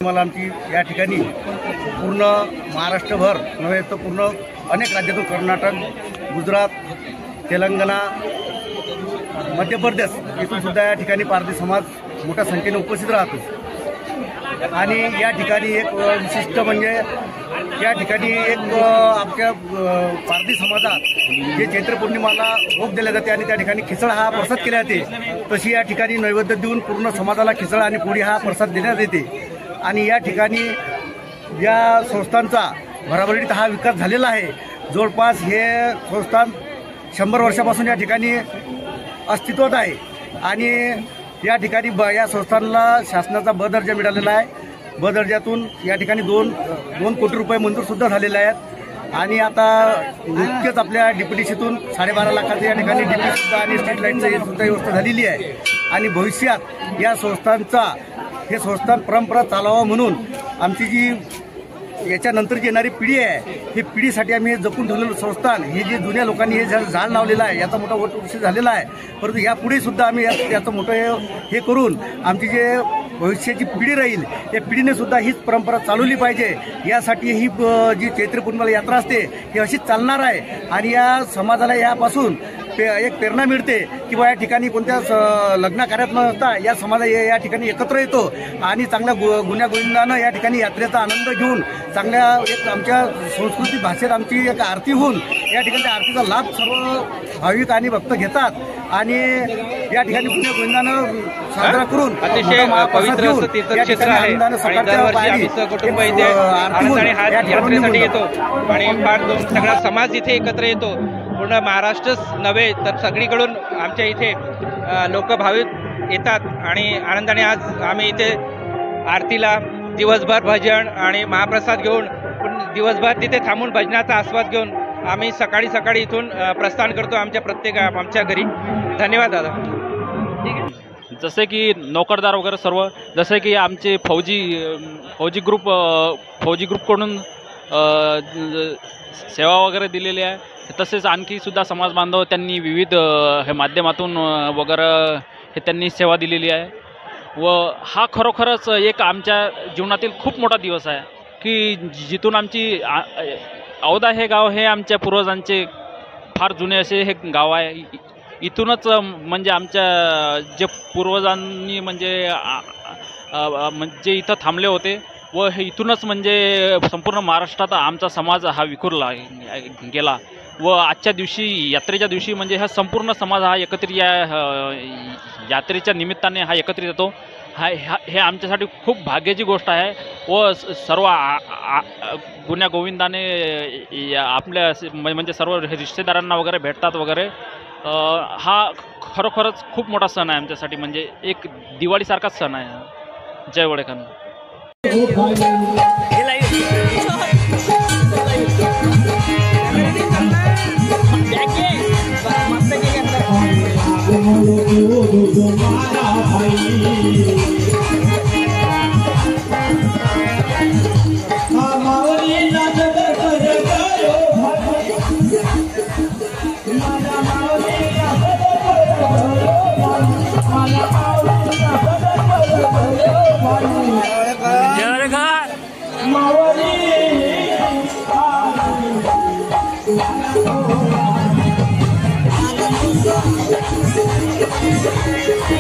मला आमची या ठिकाणी पूर्ण महाराष्ट्रभर नव्हे तर पूर्ण अनेक राज्यातून कर्नाटक, गुजरात, तेलंगणा, मध्य प्रदेश इथून सुद्धा या ठिकाणी पारधी समाज मोठ्या संख्येने उपस्थित राहतो। आणि या ठिकाणी एक विशिष्ट म्हणजे या ठिकाणी एक आमच्या पारधी समाजात जे चैत्र पौर्णिमाला भोग दिले जाते आणि त्या ठिकाणी खिचडा हा प्रसाद केला जाते, तशी या ठिकाणी नैवेद्य देऊन पूर्ण समाजाला खिचडा आणि पोळी हा प्रसाद देण्यात येते। आणि या ठिकाणी या संस्थांचा भराभरीत हा विकास झालेला आहे। जवळपास हे संस्थान 100 वर्षापासून या ठिकाणी अस्तित्वात आहे आणि या ठिकाणी या संस्थांना शासनाचा ब दर्जा मिळालेला आहे। ब दर्जातून या ठिकाणी 2 कोटी रुपये मंजूरसुद्धा झालेले आहेत आणि आता नुकतेच आपल्या डीपीडीसीतून 12.5 लाखाचं या ठिकाणी डीपीसुद्धा आणि स्ट्रीट लाईटचं सुद्धा व्यवस्था झालेली आहे। आणि भविष्यात या संस्थांचा हे संस्थान परंपरा चालावं म्हणून आमची जी याच्यानंतरची येणारी पिढी आहे ही पिढीसाठी आम्ही हे जपून ठेवलेलं संस्थान हे जे जुन्या लोकांनी हे झाड लावलेलं आहे याचा मोठा वटवृक्ष झालेला आहे, परंतु यापुढे सुद्धा आम्ही याचं मोठं हे करून आमची जे भविष्याची पिढी राहील त्या पिढीने सुद्धा हीच परंपरा चालवली पाहिजे। यासाठी ही जी चैत्र पौर्णिमेला यात्रा असते ही अशीच चालणार आहे आणि या समाजाला यापासून एक प्रेरणा मिळते की बा या ठिकाणी कोणत्या लग्न कार्यात न असता या समाज या ठिकाणी एकत्र येतो आणि चांगल्या गुण्यागोविंदानं या ठिकाणी यात्रेचा आनंद घेऊन चांगल्या एक आमच्या संस्कृती भाषेत आमची एक आरती होऊन या ठिकाणी आरतीचा लाभ सर्व भाविक आणि भक्त घेतात आणि या ठिकाणी गुण्यागोविंदानं साजरा करून अतिशय पवित्र असं तीर्थक्षेत्र आहे आणि दरवर्षी आम्ही सहकुटुंब इथे आनंदाने हात यात्रेसाठी येतो आणि फार सगळा समाज इथे एकत्र येतो। पूर्ण महाराष्ट्रच नव्हे तर सगळीकडून आमच्या इथे लोक भाविक येतात आणि आनंदाने आज आम्ही इथे आरतीला दिवसभर भजन आणि महाप्रसाद घेऊन दिवसभर तिथे थांबून भजनाचा आस्वाद घेऊन आम्ही सकाळी इथून प्रस्थान करतो आमच्या घरी। धन्यवाद दादा। ठीक आहे। जसे की नोकरदार वगैरे सर्व जसे की आमचे फौजी ग्रुपकडून सेवा वगैरे दिलेली आहे, तसेच आणखी सुद्धा समाज बांधव त्यांनी विविध हे माध्यमातून वगैरे हे त्यांनी सेवा दिलेली आहे व हा खरोखरच एक आमच्या जीवनातील खूप मोठा दिवस आहे की जिथून आमची औदा हे गाव हे आमच्या पूर्वजांचे फार जुने असे हे गाव आहे। इथूनच म्हणजे आमच्या जे पूर्वजांनी म्हणजे इथं थांबले होते व हे इथूनच म्हणजे संपूर्ण महाराष्ट्रात आमचा समाज हा विखुरला गेला व आजच्या दिवशी यात्रेच्या दिवशी म्हणजे हा संपूर्ण समाज हा एकत्रित यात्रेच्या निमित्ताने हा एकत्रित येतो। हे आमच्यासाठी खूप भाग्याची गोष्ट आहे व सर्व गुण्यागोविंदाने आपल्या म्हणजे सर्व रिश्तेदारांना वगैरे भेटतात वगैरे। हा खरोखरच खूप मोठा सण आहे आमच्यासाठी, म्हणजे एक दिवाळीसारखाच सण आहे। जय वडेखान। Thank you.